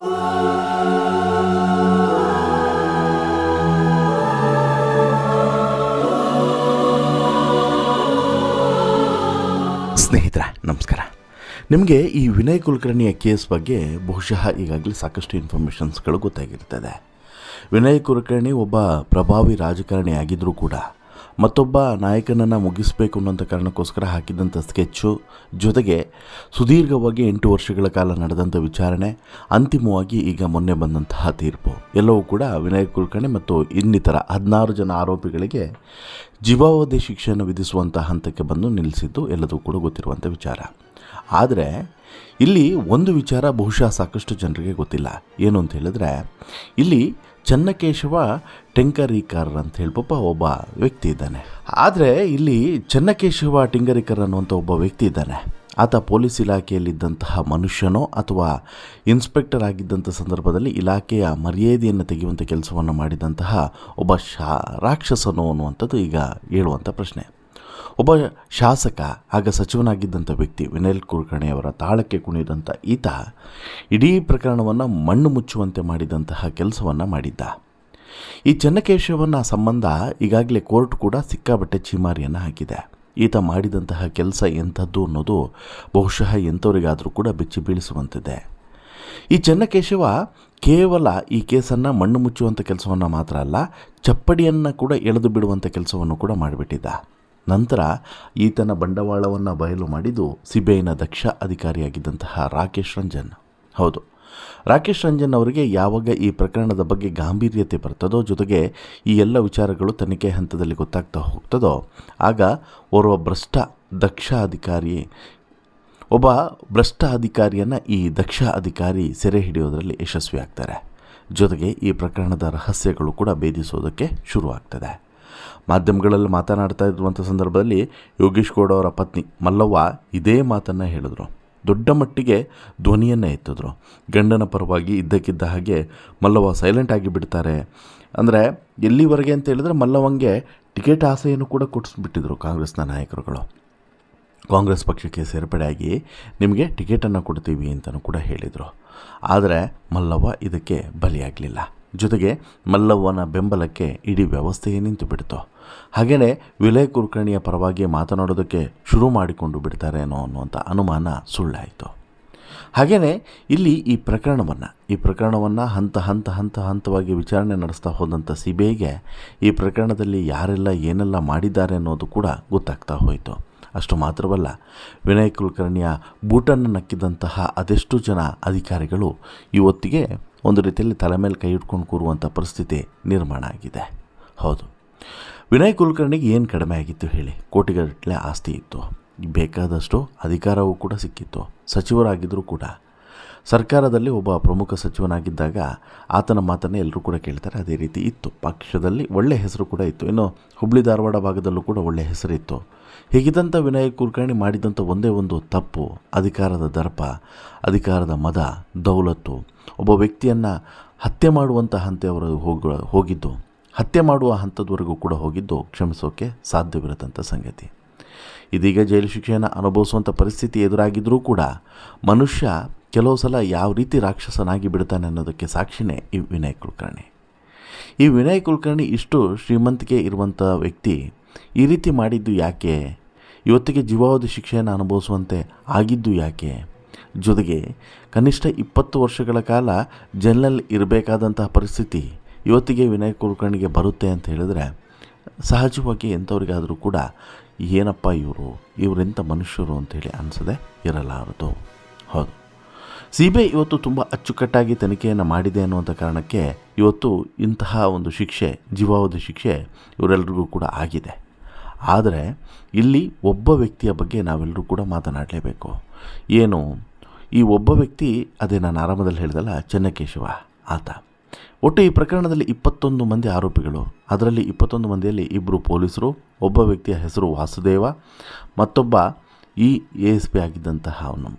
ಸ್ನೇಹಿತರೆ ನಮಸ್ಕಾರ. ನಿಮಗೆ ಈ ವಿನಯ್ ಕುಲಕರ್ಣಿಯ ಕೇಸ್ ಬಗ್ಗೆ ಬಹುಶಃ ಈಗಾಗಲೇ ಸಾಕಷ್ಟು ಇನ್ಫಾರ್ಮೇಷನ್ಸ್ಗಳು ಗೊತ್ತಾಗಿರ್ತದೆ. ವಿನಯ್ ಕುಲಕರ್ಣಿ ಒಬ್ಬ ಪ್ರಭಾವಿ ರಾಜಕಾರಣಿ ಆಗಿದ್ದರೂ ಕೂಡ ಮತ್ತೊಬ್ಬ ನಾಯಕನನ್ನು ಮುಗಿಸಬೇಕು ಅನ್ನೋಂಥ ಕಾರಣಕ್ಕೋಸ್ಕರ ಹಾಕಿದಂಥ ಸ್ಕೆಚ್ಚು, ಜೊತೆಗೆ ಸುದೀರ್ಘವಾಗಿ 8 ವರ್ಷಗಳ ಕಾಲ ನಡೆದಂಥ ವಿಚಾರಣೆ, ಅಂತಿಮವಾಗಿ ಈಗ ಮೊನ್ನೆ ಬಂದಂತಹ ತೀರ್ಪು ಎಲ್ಲವೂ ಕೂಡ ವಿನಯ್ ಕುಲಕರ್ಣಿ ಮತ್ತು ಇನ್ನಿತರ 16 ಜನ ಆರೋಪಿಗಳಿಗೆ ಜೀವಾವಧಿ ಶಿಕ್ಷೆಯನ್ನು ವಿಧಿಸುವಂಥ ಹಂತಕ್ಕೆ ಬಂದು ನಿಲ್ಲಿಸಿದ್ದು ಎಲ್ಲದೂ ಕೂಡ ಗೊತ್ತಿರುವಂಥ ವಿಚಾರ. ಆದರೆ ಇಲ್ಲಿ ಒಂದು ವಿಚಾರ ಬಹುಶಃ ಸಾಕಷ್ಟು ಜನರಿಗೆ ಗೊತ್ತಿಲ್ಲ. ಏನು ಅಂತ ಹೇಳಿದ್ರೆ, ಇಲ್ಲಿ ಚನ್ನಕೇಶವ ಟೆಂಕರೀಕರ್ ಅಂತ ಹೇಳಿ ಒಬ್ಬ ವ್ಯಕ್ತಿ ಇದ್ದಾನೆ. ಆದರೆ ಇಲ್ಲಿ ಚನ್ನಕೇಶವ ಟೆಂಕರೀಕರ್ ಅನ್ನುವಂಥ ಒಬ್ಬ ವ್ಯಕ್ತಿ ಇದ್ದಾನೆ. ಆತ ಪೊಲೀಸ್ ಇಲಾಖೆಯಲ್ಲಿದ್ದಂತಹ ಮನುಷ್ಯನೋ ಅಥವಾ ಇನ್ಸ್ಪೆಕ್ಟರ್ ಆಗಿದ್ದಂಥ ಸಂದರ್ಭದಲ್ಲಿ ಇಲಾಖೆಯ ಮರ್ಯಾದೆಯನ್ನು ತೆಗೆಯುವಂಥ ಕೆಲಸವನ್ನು ಮಾಡಿದಂತಹ ಒಬ್ಬ ರಾಕ್ಷಸನೋ ಅನ್ನುವಂಥದ್ದು ಈಗ ಹೇಳುವಂಥ ಪ್ರಶ್ನೆ. ಒಬ್ಬ ಶಾಸಕ, ಆಗ ಸಚಿವನಾಗಿದ್ದಂಥ ವ್ಯಕ್ತಿ ವಿನಯ್ ಕುಲಕರ್ಣಿಯವರ ತಾಳಕ್ಕೆ ಕುಣಿದಂಥ ಈತ ಇಡೀ ಪ್ರಕರಣವನ್ನು ಮಣ್ಣು ಮುಚ್ಚುವಂತೆ ಮಾಡಿದಂತಹ ಕೆಲಸವನ್ನು ಮಾಡಿದ್ದ. ಈ ಚನ್ನಕೇಶವನ ಸಂಬಂಧ ಈಗಾಗಲೇ ಕೋರ್ಟ್ ಕೂಡ ಸಿಕ್ಕಾಬಟ್ಟೆ ಚೀಮಾರಿಯನ್ನು ಹಾಕಿದೆ. ಈತ ಮಾಡಿದಂತಹ ಕೆಲಸ ಎಂಥದ್ದು ಅನ್ನೋದು ಬಹುಶಃ ಎಂಥವರಿಗಾದರೂ ಕೂಡ ಬೆಚ್ಚಿ ಬೀಳಿಸುವಂತಿದೆ. ಈ ಚನ್ನಕೇಶವ ಕೇವಲ ಈ ಕೇಸನ್ನು ಮಣ್ಣು ಮುಚ್ಚುವಂಥ ಕೆಲಸವನ್ನು ಮಾತ್ರ ಅಲ್ಲ, ಚಪ್ಪಡಿಯನ್ನು ಕೂಡ ಎಳೆದು ಬಿಡುವಂಥ ಕೆಲಸವನ್ನು ಕೂಡ ಮಾಡಿಬಿಟ್ಟಿದ್ದ. ನಂತರ ಈತನ ಬಂಡವಾಳವನ್ನು ಬಯಲು ಮಾಡಿದ್ದು ಸಿಬಿಐನ ದಕ್ಷ ಅಧಿಕಾರಿಯಾಗಿದ್ದಂತಹ ರಾಕೇಶ್ ರಂಜನ್. ಹೌದು, ರಾಕೇಶ್ ರಂಜನ್ ಅವರಿಗೆ ಯಾವಾಗ ಈ ಪ್ರಕರಣದ ಬಗ್ಗೆ ಗಾಂಭೀರ್ಯತೆ ಬರ್ತದೋ, ಜೊತೆಗೆ ಈ ಎಲ್ಲ ವಿಚಾರಗಳು ತನಿಖೆ ಹಂತದಲ್ಲಿ ಗೊತ್ತಾಗ್ತಾ ಹೋಗ್ತದೋ, ಆಗ ಓರ್ವ ಒಬ್ಬ ಭ್ರಷ್ಟ ಅಧಿಕಾರಿಯನ್ನು ಈ ದಕ್ಷ ಅಧಿಕಾರಿ ಸೆರೆ ಹಿಡಿಯೋದರಲ್ಲಿ ಯಶಸ್ವಿ ಆಗ್ತಾರೆ. ಜೊತೆಗೆ ಈ ಪ್ರಕರಣದ ರಹಸ್ಯಗಳು ಕೂಡ ಭೇದಿಸೋದಕ್ಕೆ ಶುರುವಾಗ್ತದೆ. ಮಾಧ್ಯಮಗಳಲ್ಲಿ ಮಾತನಾಡ್ತಾ ಇರುವಂಥ ಸಂದರ್ಭದಲ್ಲಿ ಯೋಗೇಶ್ ಗೌಡ ಅವರ ಪತ್ನಿ ಮಲ್ಲವ್ವ ಇದೇ ಮಾತನ್ನು ಹೇಳಿದ್ರು. ದೊಡ್ಡ ಮಟ್ಟಿಗೆ ಧ್ವನಿಯನ್ನು ಎತ್ತಿದ್ರು. ಗಂಡನ ಪರವಾಗಿ ಇದ್ದಕ್ಕಿದ್ದ ಹಾಗೆ ಮಲ್ಲವ್ವ ಸೈಲೆಂಟ್ ಆಗಿ ಬಿಡ್ತಾರೆ. ಅಂದರೆ ಎಲ್ಲಿವರೆಗೆ ಅಂತ ಹೇಳಿದ್ರೆ, ಮಲ್ಲವ್ವಂಗೆ ಟಿಕೆಟ್ ಆಸೆಯನ್ನು ಕೂಡ ಕೊಡಿಸ್ಬಿಟ್ಟಿದ್ರು ಕಾಂಗ್ರೆಸ್ನ ನಾಯಕರುಗಳು. ಕಾಂಗ್ರೆಸ್ ಪಕ್ಷಕ್ಕೆ ಸೇರ್ಪಡೆಯಾಗಿ ನಿಮಗೆ ಟಿಕೆಟನ್ನು ಕೊಡ್ತೀವಿ ಅಂತಲೂ ಕೂಡ ಹೇಳಿದರು. ಆದರೆ ಮಲ್ಲವ್ವ ಇದಕ್ಕೆ ಬಲಿಯಾಗಲಿಲ್ಲ. ಜೊತೆಗೆ ಮಲ್ಲವ್ವನ ಬೆಂಬಲಕ್ಕೆ ಇಡೀ ವ್ಯವಸ್ಥೆಯೇ ನಿಂತು ಬಿಡ್ತು. ಹಾಗೆಯೇ ವಿನಯ್ ಕುಲಕರ್ಣಿಯ ಪರವಾಗಿ ಮಾತನಾಡೋದಕ್ಕೆ ಶುರು ಮಾಡಿಕೊಂಡು ಬಿಡ್ತಾರೆ ಅನ್ನುವಂಥ ಅನುಮಾನ ಸುಳ್ಳಾಯಿತು. ಹಾಗೆಯೇ ಇಲ್ಲಿ ಈ ಪ್ರಕರಣವನ್ನು ಹಂತವಾಗಿ ವಿಚಾರಣೆ ನಡೆಸ್ತಾ ಹೋದಂಥ ಸಿಬಿಐಗೆ ಈ ಪ್ರಕರಣದಲ್ಲಿ ಯಾರೆಲ್ಲ ಏನೆಲ್ಲ ಮಾಡಿದ್ದಾರೆ ಅನ್ನೋದು ಕೂಡ ಗೊತ್ತಾಗ್ತಾ ಹೋಯಿತು. ಅಷ್ಟು ಮಾತ್ರವಲ್ಲ, ವಿನಯ್ ಕುಲಕರ್ಣಿಯ ಬೂಟನ್ನು ನಕ್ಕಿದಂತಹ ಅದೆಷ್ಟು ಜನ ಅಧಿಕಾರಿಗಳು ಇವತ್ತಿಗೆ ಒಂದು ರೀತಿಯಲ್ಲಿ ತಲೆ ಮೇಲೆ ಕೈ ಇಟ್ಕೊಂಡು ಕೂರುವಂಥ ಪರಿಸ್ಥಿತಿ ನಿರ್ಮಾಣ ಆಗಿದೆ. ಹೌದು, ವಿನಯ್ ಕುಲಕರ್ಣಿಗೆ ಏನು ಕಡಿಮೆ ಆಗಿತ್ತು ಹೇಳಿ? ಕೋಟಿಗಟ್ಟಲೆ ಆಸ್ತಿ ಇತ್ತು, ಬೇಕಾದಷ್ಟು ಅಧಿಕಾರವೂ ಕೂಡ ಸಿಕ್ಕಿತ್ತು, ಸಚಿವರಾಗಿದ್ದರೂ ಕೂಡ. ಸರ್ಕಾರದಲ್ಲಿ ಒಬ್ಬ ಪ್ರಮುಖ ಸಚಿವನಾಗಿದ್ದಾಗ ಆತನ ಮಾತನ್ನೇ ಎಲ್ಲರೂ ಕೂಡ ಕೇಳ್ತಾರೆ. ಅದೇ ರೀತಿ ಇತ್ತು. ಪಕ್ಷದಲ್ಲಿ ಒಳ್ಳೆಯ ಹೆಸರು ಕೂಡ ಇತ್ತು. ಇನ್ನು ಹುಬ್ಬಳ್ಳಿ ಧಾರವಾಡ ಭಾಗದಲ್ಲೂ ಕೂಡ ಒಳ್ಳೆಯ ಹೆಸರಿತ್ತು. ಹೀಗಿದ್ದಂಥ ವಿನಯ್ ಕುಲಕರ್ಣಿ ಮಾಡಿದಂಥ ಒಂದೇ ಒಂದು ತಪ್ಪು, ಅಧಿಕಾರದ ದರ್ಪ, ಅಧಿಕಾರದ ಮದ, ದೌಲತ್ತು. ಒಬ್ಬ ವ್ಯಕ್ತಿಯನ್ನು ಹತ್ಯೆ ಮಾಡುವಂಥ ಹಂತವರೆಗೂ ಹೋಗಿದ್ದು, ಹತ್ಯೆ ಮಾಡುವ ಹಂತದವರೆಗೂ ಕೂಡ ಹೋಗಿದ್ದು ಕ್ಷಮಿಸೋಕ್ಕೆ ಸಾಧ್ಯವಿರದಂಥ ಸಂಗತಿ. ಇದೀಗ ಜೈಲು ಶಿಕ್ಷೆಯನ್ನು ಅನುಭವಿಸುವಂಥ ಪರಿಸ್ಥಿತಿ ಎದುರಾಗಿದ್ದರೂ ಕೂಡ ಮನುಷ್ಯ ಕೆಲವು ಸಲ ಯಾವ ರೀತಿ ರಾಕ್ಷಸನಾಗಿ ಬಿಡ್ತಾನೆ ಅನ್ನೋದಕ್ಕೆ ಸಾಕ್ಷಿನೇ ಈ ವಿನಯ್ ಕುಲಕರ್ಣಿ. ಈ ವಿನಯ್ ಕುಲಕರ್ಣಿ ಇಷ್ಟು ಶ್ರೀಮಂತಿಕೆ ಇರುವಂಥ ವ್ಯಕ್ತಿ ಈ ರೀತಿ ಮಾಡಿದ್ದು ಯಾಕೆ? ಇವತ್ತಿಗೆ ಜೀವಾವಧಿ ಶಿಕ್ಷೆಯನ್ನು ಅನುಭವಿಸುವಂತೆ ಆಗಿದ್ದು ಯಾಕೆ? ಜೊತೆಗೆ ಕನಿಷ್ಠ 20 ವರ್ಷಗಳ ಕಾಲ ಜೈಲಿನಲ್ಲಿ ಇರಬೇಕಾದಂತಹ ಪರಿಸ್ಥಿತಿ ಇವತ್ತಿಗೆ ವಿನಯ್ ಕುಲಕರ್ಣಿಗೆ ಬರುತ್ತೆ ಅಂತ ಹೇಳಿದ್ರೆ, ಸಹಜವಾಗಿ ಎಂಥವ್ರಿಗಾದರೂ ಕೂಡ ಏನಪ್ಪ ಇವರೆಂಥ ಮನುಷ್ಯರು ಅಂಥೇಳಿ ಅನಿಸದೆ ಇರಲಾರದು. ಹೌದು, ಸಿಬಿಐ ಇವತ್ತು ತುಂಬ ಅಚ್ಚುಕಟ್ಟಾಗಿ ತನಿಖೆಯನ್ನು ಮಾಡಿದೆ ಅನ್ನುವಂಥ ಕಾರಣಕ್ಕೆ ಇವತ್ತು ಇಂತಹ ಒಂದು ಶಿಕ್ಷೆ, ಜೀವಾವಧಿ ಶಿಕ್ಷೆ ಇವರೆಲ್ಲರಿಗೂ ಕೂಡ ಆಗಿದೆ. ಆದರೆ ಇಲ್ಲಿ ಒಬ್ಬ ವ್ಯಕ್ತಿಯ ಬಗ್ಗೆ ನಾವೆಲ್ಲರೂ ಕೂಡ ಮಾತನಾಡಲೇಬೇಕು. ಏನು ಈ ಒಬ್ಬ ವ್ಯಕ್ತಿ? ಅದೇ ನಾನು ಆರಂಭದಲ್ಲಿ ಹೇಳಿದಲ್ಲ, ಚನ್ನಕೇಶವ ಆತ. ಒಟ್ಟು ಈ ಪ್ರಕರಣದಲ್ಲಿ 21 ಮಂದಿ ಆರೋಪಿಗಳು. ಅದರಲ್ಲಿ 21 ಮಂದಿಯಲ್ಲಿ 2 ಪೊಲೀಸರು, ಒಬ್ಬ ವ್ಯಕ್ತಿಯ ಹೆಸರು ವಾಸುದೇವ, ಮತ್ತೊಬ್ಬ ಈ ASP ಆಗಿದ್ದಂತಹ ಅವನು.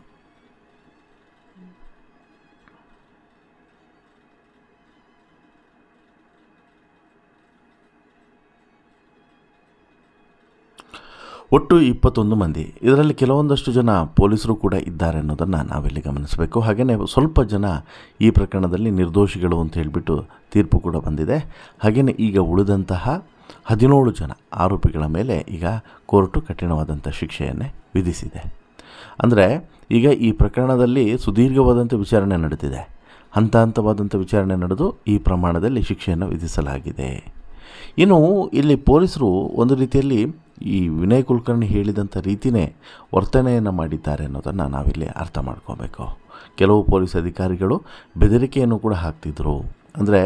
ಒಟ್ಟು 21 ಮಂದಿ. ಇದರಲ್ಲಿ ಕೆಲವೊಂದಷ್ಟು ಜನ ಪೊಲೀಸರು ಕೂಡ ಇದ್ದಾರೆ ಅನ್ನೋದನ್ನು ನಾವಿಲ್ಲಿ ಗಮನಿಸಬೇಕು. ಹಾಗೆಯೇ ಸ್ವಲ್ಪ ಜನ ಈ ಪ್ರಕರಣದಲ್ಲಿ ನಿರ್ದೋಷಿಗಳು ಅಂತ ಹೇಳಿಬಿಟ್ಟು ತೀರ್ಪು ಕೂಡ ಬಂದಿದೆ. ಹಾಗೆಯೇ ಈಗ ಉಳಿದಂತಹ 17 ಜನ ಆರೋಪಿಗಳ ಮೇಲೆ ಈಗ ಕೋರ್ಟು ಕಠಿಣವಾದಂಥ ಶಿಕ್ಷೆಯನ್ನೇ ವಿಧಿಸಿದೆ. ಅಂದರೆ ಈಗ ಈ ಪ್ರಕರಣದಲ್ಲಿ ಸುದೀರ್ಘವಾದಂಥ ವಿಚಾರಣೆ ನಡೆದಿದೆ. ಹಂತ ಹಂತವಾದಂಥ ವಿಚಾರಣೆ ನಡೆದು ಈ ಪ್ರಮಾಣದಲ್ಲಿ ಶಿಕ್ಷೆಯನ್ನು ವಿಧಿಸಲಾಗಿದೆ. ಇನ್ನು ಇಲ್ಲಿ ಪೊಲೀಸರು ಒಂದು ರೀತಿಯಲ್ಲಿ ಈ ವಿನಯ್ ಕುಲಕರ್ಣಿ ಹೇಳಿದಂಥ ರೀತಿಯೇ ವರ್ತನೆಯನ್ನು ಮಾಡಿದ್ದಾರೆ ಅನ್ನೋದನ್ನು ನಾವಿಲ್ಲಿ ಅರ್ಥ ಮಾಡ್ಕೋಬೇಕು. ಕೆಲವು ಪೊಲೀಸ್ ಅಧಿಕಾರಿಗಳು ಬೆದರಿಕೆಯನ್ನು ಕೂಡ ಹಾಕ್ತಿದ್ರು. ಅಂದರೆ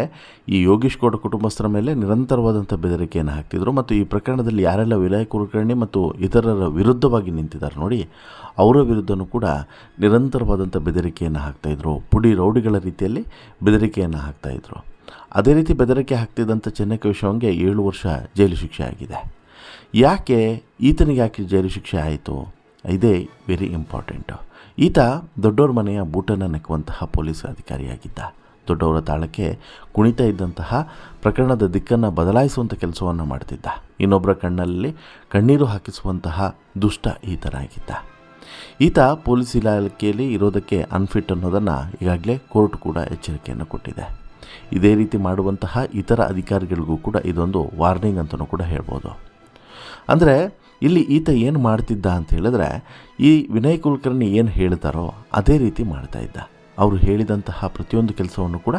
ಈ ಯೋಗೀಶ್ ಗೌಡ ಕುಟುಂಬಸ್ಥರ ಮೇಲೆ ನಿರಂತರವಾದಂಥ ಬೆದರಿಕೆಯನ್ನು ಹಾಕ್ತಿದ್ರು. ಮತ್ತು ಈ ಪ್ರಕರಣದಲ್ಲಿ ಯಾರೆಲ್ಲ ವಿನಯ್ ಕುಲಕರ್ಣಿ ಮತ್ತು ಇತರರ ವಿರುದ್ಧವಾಗಿ ನಿಂತಿದ್ದಾರೆ ನೋಡಿ, ಅವರ ವಿರುದ್ಧವೂ ಕೂಡ ನಿರಂತರವಾದಂಥ ಬೆದರಿಕೆಯನ್ನು ಹಾಕ್ತಾಯಿದ್ರು. ಪುಡಿ ರೌಡಿಗಳ ರೀತಿಯಲ್ಲಿ ಬೆದರಿಕೆಯನ್ನು ಹಾಕ್ತಾಯಿದ್ರು. ಅದೇ ರೀತಿ ಬೆದರಿಕೆ ಹಾಕ್ತಿದ್ದಂಥ ಚೆನ್ನಕೇಶವಂಗೆ 7 ವರ್ಷ ಜೈಲು ಶಿಕ್ಷೆ ಆಗಿದೆ. ಯಾಕೆ ಈತನಿಗೆ ಯಾಕೆ ಜೈಲು ಶಿಕ್ಷೆ ಆಯಿತು? ಇದೇ ವೆರಿ ಇಂಪಾರ್ಟೆಂಟು. ಈತ ದೊಡ್ಡವ್ರ ಮನೆಯ ಬೂಟನ್ನು ನೆಕ್ಕುವಂತಹ ಪೊಲೀಸ್ ಅಧಿಕಾರಿಯಾಗಿದ್ದ. ದೊಡ್ಡವರ ತಾಳಕ್ಕೆ ಕುಣಿತಾ ಇದ್ದಂತಹ ಪ್ರಕರಣದ ದಿಕ್ಕನ್ನು ಬದಲಾಯಿಸುವಂಥ ಕೆಲಸವನ್ನು ಮಾಡ್ತಿದ್ದ. ಇನ್ನೊಬ್ಬರ ಕಣ್ಣಲ್ಲಿ ಕಣ್ಣೀರು ಹಾಕಿಸುವಂತಹ ದುಷ್ಟ ಈತನಾಗಿದ್ದ. ಈತ ಪೊಲೀಸ್ ಇಲಾಖೆಯಲ್ಲಿ ಇರೋದಕ್ಕೆ ಅನ್ಫಿಟ್ ಅನ್ನೋದನ್ನು ಈಗಾಗಲೇ ಕೋರ್ಟ್ ಕೂಡ ಎಚ್ಚರಿಕೆಯನ್ನು ಕೊಟ್ಟಿದೆ. ಇದೇ ರೀತಿ ಮಾಡುವಂತಹ ಇತರ ಅಧಿಕಾರಿಗಳಿಗೂ ಕೂಡ ಇದೊಂದು ವಾರ್ನಿಂಗ್ ಅಂತಲೂ ಕೂಡ ಹೇಳ್ಬೋದು. ಅಂದರೆ ಇಲ್ಲಿ ಈತ ಏನು ಮಾಡ್ತಿದ್ದ ಅಂತ ಹೇಳಿದ್ರೆ, ಈ ವಿನಯ್ ಕುಲಕರ್ಣಿ ಏನು ಹೇಳ್ತಾರೋ ಅದೇ ರೀತಿ ಮಾಡ್ತಾಯಿದ್ದ. ಅವರು ಹೇಳಿದಂತಹ ಪ್ರತಿಯೊಂದು ಕೆಲಸವನ್ನು ಕೂಡ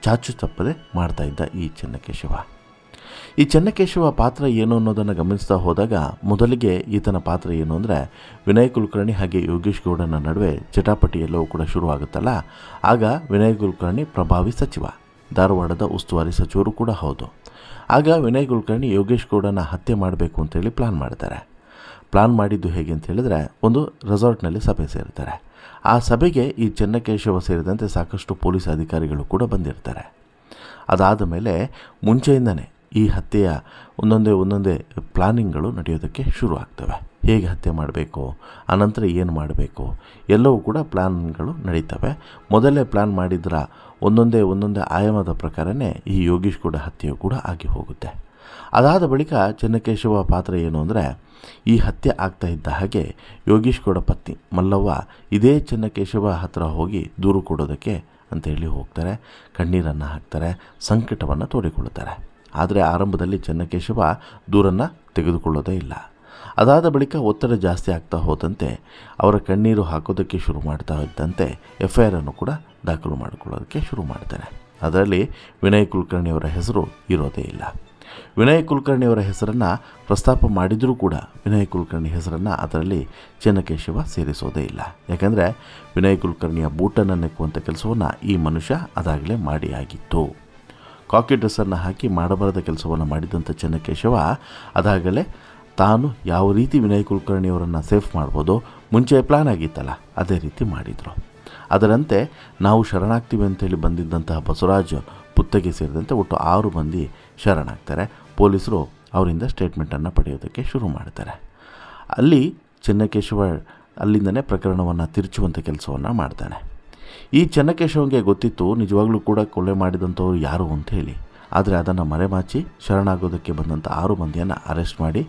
ಚಾಚು ತಪ್ಪದೆ ಮಾಡ್ತಾಯಿದ್ದ ಈ ಚೆನ್ನಕೇಶವ. ಈ ಚೆನ್ನಕೇಶವ ಪಾತ್ರ ಏನು ಅನ್ನೋದನ್ನು ಗಮನಿಸ್ತಾ ಹೋದಾಗ ಮೊದಲಿಗೆ ಈತನ ಪಾತ್ರ ಏನು ಅಂದರೆ, ವಿನಯ್ ಕುಲಕರ್ಣಿ ಹಾಗೆ ಯೋಗೀಶ್ ಗೌಡನ ನಡುವೆ ಜಟಾಪಟಿ ಎಲ್ಲವೂ ಕೂಡ ಶುರುವಾಗುತ್ತಲ್ಲ, ಆಗ ವಿನಯ್ ಕುಲಕರ್ಣಿ ಪ್ರಭಾವಿ ಸಚಿವ, ಧಾರವಾಡದ ಉಸ್ತುವಾರಿ ಸಚಿವರು ಕೂಡ ಹೌದು. ಆಗ ವಿನಯ್ ಕುಲಕರ್ಣಿ ಯೋಗೇಶ್ ಗೌಡನ ಹತ್ಯೆ ಮಾಡಬೇಕು ಅಂತೇಳಿ ಪ್ಲ್ಯಾನ್ ಮಾಡ್ತಾರೆ. ಪ್ಲ್ಯಾನ್ ಮಾಡಿದ್ದು ಹೇಗೆ ಅಂತ ಹೇಳಿದ್ರೆ, ಒಂದು ರೆಸಾರ್ಟ್ನಲ್ಲಿ ಸಭೆ ಸೇರ್ತಾರೆ. ಆ ಸಭೆಗೆ ಈ ಚೆನ್ನಕೇಶವ ಸೇರಿದಂತೆ ಸಾಕಷ್ಟು ಪೊಲೀಸ್ ಅಧಿಕಾರಿಗಳು ಕೂಡ ಬಂದಿರ್ತಾರೆ. ಅದಾದ ಮೇಲೆ ಮುಂಚೆಯಿಂದನೇ ಈ ಹತ್ಯೆಯ ಒಂದೊಂದೇ ಪ್ಲಾನಿಂಗ್ಗಳು ನಡೆಯೋದಕ್ಕೆ ಶುರು ಆಗ್ತವೆ. ಹೇಗೆ ಹತ್ಯೆ ಮಾಡಬೇಕು, ಆನಂತರ ಏನು ಮಾಡಬೇಕು, ಎಲ್ಲವೂ ಕೂಡ ಪ್ಲ್ಯಾನ್ಗಳು ನಡೀತವೆ. ಮೊದಲೇ ಪ್ಲ್ಯಾನ್ ಮಾಡಿದ್ರೆ ಒಂದೊಂದೇ ಆಯಾಮದ ಪ್ರಕಾರನೇ ಈ ಯೋಗೀಶ್ ಗೌಡ ಹತ್ಯೆಯು ಕೂಡ ಆಗಿ ಹೋಗುತ್ತೆ. ಅದಾದ ಬಳಿಕ ಚೆನ್ನಕೇಶವ ಪಾತ್ರ ಏನು ಅಂದರೆ, ಈ ಹತ್ಯೆ ಆಗ್ತಾ ಇದ್ದ ಹಾಗೆ ಯೋಗೀಶ್ ಗೌಡ ಪತ್ನಿ ಮಲ್ಲವ್ವ ಇದೇ ಚೆನ್ನಕೇಶವ ಹತ್ತಿರ ಹೋಗಿ ದೂರು ಕೊಡೋದಕ್ಕೆ ಅಂತೇಳಿ ಹೋಗ್ತಾರೆ. ಕಣ್ಣೀರನ್ನು ಹಾಕ್ತಾರೆ, ಸಂಕಟವನ್ನು ತೋಡಿಕೊಳ್ಳುತ್ತಾರೆ. ಆದರೆ ಆರಂಭದಲ್ಲಿ ಚೆನ್ನಕೇಶವ ದೂರನ್ನು ತೆಗೆದುಕೊಳ್ಳೋದೇ ಇಲ್ಲ. ಅದಾದ ಬಳಿಕ ಒತ್ತಡ ಜಾಸ್ತಿ ಆಗ್ತಾ ಹೋದಂತೆ ಅವರ ಕಣ್ಣೀರು ಹಾಕೋದಕ್ಕೆ ಶುರು ಮಾಡ್ತಾ ಇದ್ದಂತೆ FIR ಅನ್ನು ಕೂಡ ದಾಖಲು ಮಾಡಿಕೊಳ್ಳೋದಕ್ಕೆ ಶುರು ಮಾಡ್ತಾನೆ. ಅದರಲ್ಲಿ ವಿನಯ್ ಕುಲಕರ್ಣಿಯವರ ಹೆಸರು ಇರೋದೇ ಇಲ್ಲ. ವಿನಯ್ ಕುಲಕರ್ಣಿಯವರ ಹೆಸರನ್ನು ಪ್ರಸ್ತಾಪ ಮಾಡಿದರೂ ಕೂಡ ವಿನಯ್ ಕುಲಕರ್ಣಿ ಹೆಸರನ್ನು ಅದರಲ್ಲಿ ಚೆನ್ನಕೇಶವ ಸೇರಿಸೋದೇ ಇಲ್ಲ. ಯಾಕಂದರೆ ವಿನಯ್ ಕುಲಕರ್ಣಿಯ ಬೂಟನ್ನು ನೆಕ್ಕುವಂಥ ಕೆಲಸವನ್ನು ಈ ಮನುಷ್ಯ ಅದಾಗಲೇ ಮಾಡಿ ಆಗಿತ್ತು. ಕಾಕಿ ಡ್ರೆಸ್ಸನ್ನು ಹಾಕಿ ಮಾಡಬಾರದ ಕೆಲಸವನ್ನು ಮಾಡಿದಂಥ ಚೆನ್ನಕೇಶವ ಅದಾಗಲೇ ತಾನು ಯಾವ ರೀತಿ ವಿನಯ್ ಕುಲಕರ್ಣಿಯವರನ್ನು ಸೇಫ್ ಮಾಡ್ಬೋದು, ಮುಂಚೆ ಪ್ಲ್ಯಾನ್ ಆಗಿತ್ತಲ್ಲ ಅದೇ ರೀತಿ ಮಾಡಿದರು. ಅದರಂತೆ ನಾವು ಶರಣಾಗ್ತೀವಿ ಅಂತೇಳಿ ಬಂದಿದ್ದಂತಹ ಬಸವರಾಜ್ ಪುತ್ತಗೆ ಸೇರಿದಂತೆ ಒಟ್ಟು 6 ಮಂದಿ ಶರಣಾಗ್ತಾರೆ. ಪೊಲೀಸರು ಅವರಿಂದ ಸ್ಟೇಟ್ಮೆಂಟನ್ನು ಪಡೆಯೋದಕ್ಕೆ ಶುರು ಮಾಡ್ತಾರೆ. ಅಲ್ಲಿ ಚೆನ್ನಕೇಶವ ಅಲ್ಲಿಂದನೇ ಪ್ರಕರಣವನ್ನು ತಿರುಚುವಂಥ ಕೆಲಸವನ್ನು ಮಾಡ್ತಾನೆ. ಈ ಚೆನ್ನಕೇಶವಂಗೆ ಗೊತ್ತಿತ್ತು ನಿಜವಾಗ್ಲೂ ಕೂಡ ಕೊಲೆ ಮಾಡಿದಂಥವ್ರು ಯಾರು ಅಂತ ಹೇಳಿ. ಆದರೆ ಅದನ್ನು ಮರೆಮಾಚಿ ಶರಣಾಗೋದಕ್ಕೆ ಬಂದಂಥ 6 ಮಂದಿಯನ್ನು ಅರೆಸ್ಟ್ ಮಾಡಿ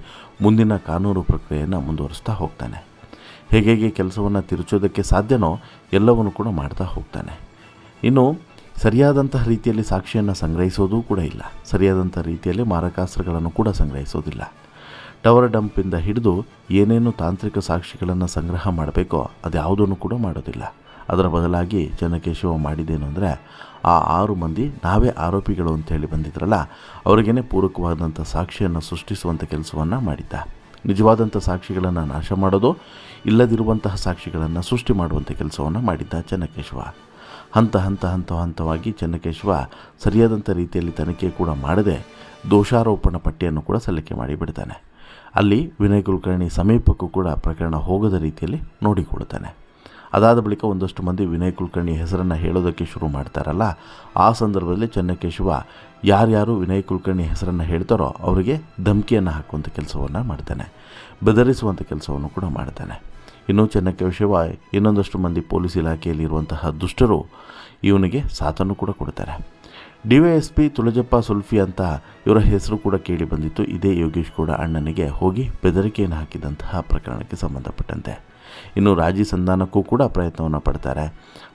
ಮುಂದಿನ ಕಾನೂನು ಪ್ರಕ್ರಿಯೆಯನ್ನು ಮುಂದುವರಿಸ್ತಾ ಹೋಗ್ತಾನೆ. ಹೇಗೆ ಕೆಲಸವನ್ನು ತಿರುಚೋದಕ್ಕೆ ಸಾಧ್ಯನೋ ಎಲ್ಲವನ್ನು ಕೂಡ ಮಾಡ್ತಾ ಹೋಗ್ತಾನೆ. ಇನ್ನು ಸರಿಯಾದಂತಹ ರೀತಿಯಲ್ಲಿ ಸಾಕ್ಷಿಯನ್ನು ಸಂಗ್ರಹಿಸೋದೂ ಕೂಡ ಇಲ್ಲ. ಸರಿಯಾದಂಥ ರೀತಿಯಲ್ಲಿ ಮಾರಕಾಸ್ತ್ರಗಳನ್ನು ಕೂಡ ಸಂಗ್ರಹಿಸೋದಿಲ್ಲ. ಟವರ್ ಡಂಪಿಂದ ಹಿಡಿದು ಏನೇನು ತಾಂತ್ರಿಕ ಸಾಕ್ಷಿಗಳನ್ನು ಸಂಗ್ರಹ ಮಾಡಬೇಕೋ ಅದ್ಯಾವುದನ್ನು ಕೂಡ ಮಾಡೋದಿಲ್ಲ. ಅದರ ಬದಲಾಗಿ ಚೆನ್ನಕೇಶವ ಮಾಡಿದ್ದೇನು ಅಂದರೆ, ಆ 6 ಮಂದಿ ನಾವೇ ಆರೋಪಿಗಳು ಅಂತೇಳಿ ಬಂದಿದ್ರಲ್ಲ ಅವರಿಗೇ ಪೂರಕವಾದಂಥ ಸಾಕ್ಷಿಯನ್ನು ಸೃಷ್ಟಿಸುವಂಥ ಕೆಲಸವನ್ನು ಮಾಡಿದ್ದ. ನಿಜವಾದಂಥ ಸಾಕ್ಷಿಗಳನ್ನು ನಾಶ ಮಾಡೋದು, ಇಲ್ಲದಿರುವಂತಹ ಸಾಕ್ಷಿಗಳನ್ನು ಸೃಷ್ಟಿ ಮಾಡುವಂಥ ಕೆಲಸವನ್ನು ಮಾಡಿದ್ದ ಚೆನ್ನಕೇಶವ. ಹಂತವಾಗಿ ಚೆನ್ನಕೇಶವ ಸರಿಯಾದಂಥ ರೀತಿಯಲ್ಲಿ ತನಿಖೆ ಕೂಡ ಮಾಡದೆ ದೋಷಾರೋಪಣ ಪಟ್ಟಿಯನ್ನು ಕೂಡ ಸಲ್ಲಿಕೆ ಮಾಡಿಬಿಡ್ತಾನೆ. ಅಲ್ಲಿ ವಿನಯ್ ಕುಲಕರ್ಣಿ ಸಮೀಪಕ್ಕೂ ಕೂಡ ಪ್ರಕರಣ ಹೋಗದ ರೀತಿಯಲ್ಲಿ ನೋಡಿಕೊಳ್ತಾನೆ. ಅದಾದ ಬಳಿಕ ಒಂದಷ್ಟು ಮಂದಿ ವಿನಯ್ ಕುಲಕರ್ಣಿ ಹೆಸರನ್ನು ಹೇಳೋದಕ್ಕೆ ಶುರು ಮಾಡ್ತಾರಲ್ಲ, ಆ ಸಂದರ್ಭದಲ್ಲಿ ಚೆನ್ನಕೇಶವ ಯಾರ್ಯಾರು ವಿನಯ್ ಕುಲಕರ್ಣಿ ಹೆಸರನ್ನು ಹೇಳ್ತಾರೋ ಅವರಿಗೆ ಧಮಕಿಯನ್ನು ಹಾಕುವಂಥ ಕೆಲಸವನ್ನು ಮಾಡ್ತಾನೆ, ಬೆದರಿಸುವಂಥ ಕೆಲಸವನ್ನು ಕೂಡ ಮಾಡ್ತಾನೆ. ಇನ್ನು ಚೆನ್ನಕೇಶವ ಇನ್ನೊಂದಷ್ಟು ಮಂದಿ ಪೊಲೀಸ್ ಇಲಾಖೆಯಲ್ಲಿರುವಂತಹ ದುಷ್ಟರು ಇವನಿಗೆ ಸಾಥನ್ನು ಕೂಡ ಕೊಡ್ತಾರೆ. DYSP ತುಳಜಪ್ಪ ಸುಲ್ಫಿ ಅಂತ ಇವರ ಹೆಸರು ಕೂಡ ಕೇಳಿ ಬಂದಿತ್ತು. ಇದೇ ಯೋಗೇಶ್ ಗೌಡ ಅಣ್ಣನಿಗೆ ಹೋಗಿ ಬೆದರಿಕೆಯನ್ನು ಹಾಕಿದಂತಹ ಪ್ರಕರಣಕ್ಕೆ ಸಂಬಂಧಪಟ್ಟಂತೆ. ಇನ್ನು ರಾಜಿ ಸಂಧಾನಕ್ಕೂ ಕೂಡ ಪ್ರಯತ್ನವನ್ನು ಪಡ್ತಾರೆ.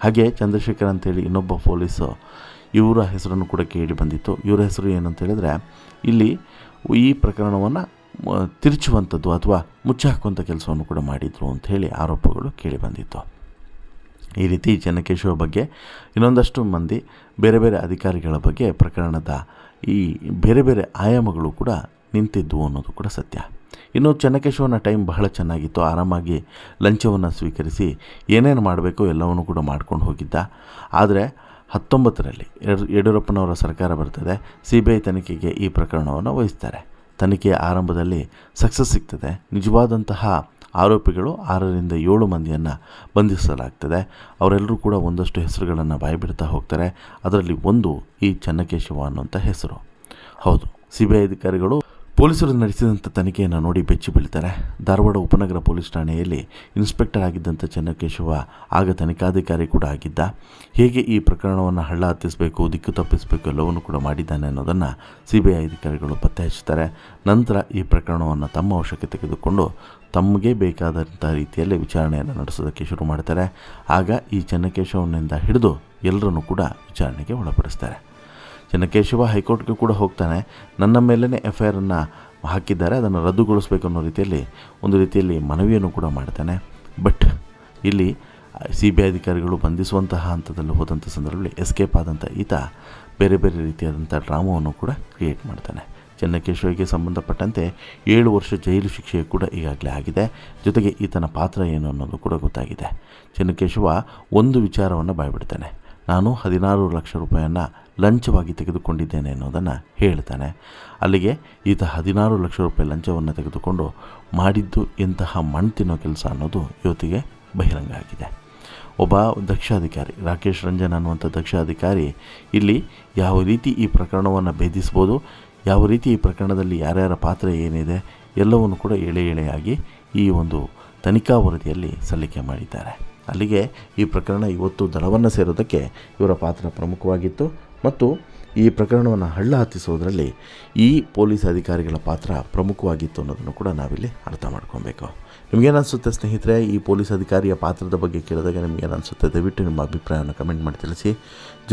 ಹಾಗೆ ಚಂದ್ರಶೇಖರ್ ಅಂತೇಳಿ ಇನ್ನೊಬ್ಬ ಪೊಲೀಸು, ಇವರ ಹೆಸರನ್ನು ಕೂಡ ಕೇಳಿ ಬಂದಿತ್ತು. ಇವರ ಹೆಸರು ಏನಂತ ಹೇಳಿದ್ರೆ, ಇಲ್ಲಿ ಈ ಪ್ರಕರಣವನ್ನು ತಿರುಚುವಂಥದ್ದು ಅಥವಾ ಮುಚ್ಚಾಕುವಂಥ ಕೆಲಸವನ್ನು ಕೂಡ ಮಾಡಿದರು ಅಂಥೇಳಿ ಆರೋಪಗಳು ಕೇಳಿಬಂದಿತ್ತು. ಈ ರೀತಿ ಚೆನ್ನಕೇಶವ ಬಗ್ಗೆ ಇನ್ನೊಂದಷ್ಟು ಮಂದಿ ಬೇರೆ ಬೇರೆ ಅಧಿಕಾರಿಗಳ ಬಗ್ಗೆ ಪ್ರಕರಣದ ಈ ಬೇರೆ ಬೇರೆ ಆಯಾಮಗಳು ಕೂಡ ನಿಂತಿದ್ದವು ಅನ್ನೋದು ಕೂಡ ಸತ್ಯ. ಇನ್ನು ಚೆನ್ನಕೇಶವನ ಟೈಮ್ ಬಹಳ ಚೆನ್ನಾಗಿತ್ತು. ಆರಾಮಾಗಿ ಲಂಚವನ್ನು ಸ್ವೀಕರಿಸಿ ಏನೇನು ಮಾಡಬೇಕೋ ಎಲ್ಲವನ್ನೂ ಕೂಡ ಮಾಡ್ಕೊಂಡು ಹೋಗಿದ್ದ. ಆದರೆ 19ರಲ್ಲಿ ಯಡಿಯೂರಪ್ಪನವರ ಸರ್ಕಾರ ಬರ್ತದೆ. CBI ತನಿಖೆಗೆ ಈ ಪ್ರಕರಣವನ್ನು ವಹಿಸ್ತಾರೆ. ತನಿಖೆಯ ಆರಂಭದಲ್ಲಿ ಸಕ್ಸಸ್ ಸಿಗ್ತದೆ. ನಿಜವಾದಂತಹ ಆರೋಪಿಗಳು 6ರಿಂದ 7 ಮಂದಿಯನ್ನು ಬಂಧಿಸಲಾಗ್ತದೆ. ಅವರೆಲ್ಲರೂ ಕೂಡ ಒಂದಷ್ಟು ಹೆಸರುಗಳನ್ನು ಬಾಯ್ಬಿಡ್ತಾ ಹೋಗ್ತಾರೆ. ಅದರಲ್ಲಿ ಒಂದು ಈ ಚೆನ್ನಕೇಶವ ಅನ್ನುವಂಥ ಹೆಸರು. ಹೌದು, CBI ಅಧಿಕಾರಿಗಳು ಪೊಲೀಸರು ನಡೆಸಿದಂಥ ತನಿಖೆಯನ್ನು ನೋಡಿ ಬೆಚ್ಚಿ ಬೀಳ್ತಾರೆ. ಧಾರವಾಡ ಉಪನಗರ ಪೊಲೀಸ್ ಠಾಣೆಯಲ್ಲಿ ಇನ್ಸ್ಪೆಕ್ಟರ್ ಆಗಿದ್ದಂಥ ಚೆನ್ನಕೇಶವ ಆಗ ತನಿಖಾಧಿಕಾರಿ ಕೂಡ ಆಗಿದ್ದ. ಹೇಗೆ ಈ ಪ್ರಕರಣವನ್ನು ಹಳ್ಳ ಹತ್ತಿಸಬೇಕು, ದಿಕ್ಕು ತಪ್ಪಿಸಬೇಕು ಎಲ್ಲವನ್ನೂ ಕೂಡ ಮಾಡಿದ್ದಾನೆ ಅನ್ನೋದನ್ನು CBI ಅಧಿಕಾರಿಗಳು ಪತ್ತೆ ಹಚ್ಚುತ್ತಾರೆ. ನಂತರ ಈ ಪ್ರಕರಣವನ್ನು ತಮ್ಮ ವಶಕ್ಕೆ ತೆಗೆದುಕೊಂಡು ತಮಗೆ ಬೇಕಾದಂಥ ರೀತಿಯಲ್ಲಿ ವಿಚಾರಣೆಯನ್ನು ನಡೆಸೋದಕ್ಕೆ ಶುರು ಮಾಡ್ತಾರೆ. ಆಗ ಈ ಚೆನ್ನಕೇಶವನಿಂದ ಹಿಡಿದು ಎಲ್ಲರನ್ನೂ ಕೂಡ ವಿಚಾರಣೆಗೆ ಒಳಪಡಿಸ್ತಾರೆ. ಚೆನ್ನಕೇಶವ ಹೈಕೋರ್ಟ್ಗೆ ಕೂಡ ಹೋಗ್ತಾನೆ. ನನ್ನ ಮೇಲೇ FIR ಹಾಕಿದ್ದಾರೆ, ಅದನ್ನು ರದ್ದುಗೊಳಿಸಬೇಕು ಅನ್ನೋ ರೀತಿಯಲ್ಲಿ ಒಂದು ರೀತಿಯಲ್ಲಿ ಮನವಿಯನ್ನು ಕೂಡ ಮಾಡ್ತಾನೆ. ಬಟ್ ಇಲ್ಲಿ CBI ಅಧಿಕಾರಿಗಳು ಬಂಧಿಸುವಂತಹ ಹಂತದಲ್ಲಿ ಹೋದಂಥ ಸಂದರ್ಭದಲ್ಲಿ ಎಸ್ಕೇಪ್ ಆದಂಥ ಈತ ಬೇರೆ ಬೇರೆ ರೀತಿಯಾದಂಥ ಡ್ರಾಮವನ್ನು ಕೂಡ ಕ್ರಿಯೇಟ್ ಮಾಡ್ತಾನೆ. ಚೆನ್ನಕೇಶವಗೆ ಸಂಬಂಧಪಟ್ಟಂತೆ 7 ವರ್ಷ ಜೈಲು ಶಿಕ್ಷೆ ಕೂಡ ಈಗಾಗಲೇ ಆಗಿದೆ. ಜೊತೆಗೆ ಈತನ ಪಾತ್ರ ಏನು ಅನ್ನೋದು ಕೂಡ ಗೊತ್ತಾಗಿದೆ. ಚೆನ್ನಕೇಶವ ಒಂದು ವಿಚಾರವನ್ನು ಬಾಯ್ಬಿಡ್ತಾನೆ. ನಾನು 16 ಲಕ್ಷ ರೂಪಾಯಿಯನ್ನು ಲಂಚವಾಗಿ ತೆಗೆದುಕೊಂಡಿದ್ದೇನೆ ಅನ್ನೋದನ್ನು ಹೇಳ್ತಾನೆ. ಅಲ್ಲಿಗೆ ಈತ 16 ಲಕ್ಷ ರೂಪಾಯಿ ಲಂಚವನ್ನು ತೆಗೆದುಕೊಂಡು ಮಾಡಿದ್ದು ಎಂತಹ ಮಣ್ಣು ತಿನ್ನೋ ಕೆಲಸ ಅನ್ನೋದು ಇವತ್ತಿಗೆ ಬಹಿರಂಗ ಆಗಿದೆ. ಒಬ್ಬ ದಕ್ಷ ಅಧಿಕಾರಿ, ರಾಕೇಶ್ ರಂಜನ್ ಅನ್ನುವಂಥ ದಕ್ಷ ಅಧಿಕಾರಿ ಇಲ್ಲಿ ಯಾವ ರೀತಿ ಈ ಪ್ರಕರಣವನ್ನು ಭೇದಿಸ್ಬೋದು, ಯಾವ ರೀತಿ ಈ ಪ್ರಕರಣದಲ್ಲಿ ಯಾರ್ಯಾರ ಪಾತ್ರ ಏನಿದೆ ಎಲ್ಲವನ್ನು ಕೂಡ ಎಳೆಯಾಗಿ ಈ ಒಂದು ತನಿಖಾ ವರದಿಯಲ್ಲಿ ಸಲ್ಲಿಕೆ ಮಾಡಿದ್ದಾರೆ. ಅಲ್ಲಿಗೆ ಈ ಪ್ರಕರಣ ಇವತ್ತು ದಳವನ್ನು ಸೇರೋದಕ್ಕೆ ಇವರ ಪಾತ್ರ ಪ್ರಮುಖವಾಗಿತ್ತು ಮತ್ತು ಈ ಪ್ರಕರಣವನ್ನು ಹಳ್ಳ ಹತ್ತಿಸೋದ್ರಲ್ಲಿ ಈ ಪೊಲೀಸ್ ಅಧಿಕಾರಿಗಳ ಪಾತ್ರ ಪ್ರಮುಖವಾಗಿತ್ತು ಅನ್ನೋದನ್ನು ಕೂಡ ನಾವಿಲ್ಲಿ ಅರ್ಥ ಮಾಡ್ಕೊಬೇಕು. ನಿಮಗೇನಿಸುತ್ತೆ ಸ್ನೇಹಿತರೆ, ಈ ಪೊಲೀಸ್ ಅಧಿಕಾರಿಯ ಪಾತ್ರದ ಬಗ್ಗೆ ಕೇಳಿದಾಗ ನಿಮಗೇನಿಸುತ್ತೆ? ದಯವಿಟ್ಟು ನಿಮ್ಮ ಅಭಿಪ್ರಾಯವನ್ನು ಕಮೆಂಟ್ ಮಾಡಿ ತಿಳಿಸಿ.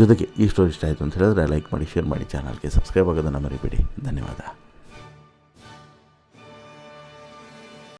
ಜೊತೆಗೆ ಈ ಸ್ಟೋರಿ ಇಷ್ಟ ಆಯಿತು ಅಂತ ಹೇಳಿದ್ರೆ ಲೈಕ್ ಮಾಡಿ, ಶೇರ್ ಮಾಡಿ, ಚಾನಲ್ಗೆ ಸಬ್ಸ್ಕ್ರೈಬ್ ಆಗೋದನ್ನು ಮರಿಬೇಡಿ. ಧನ್ಯವಾದ.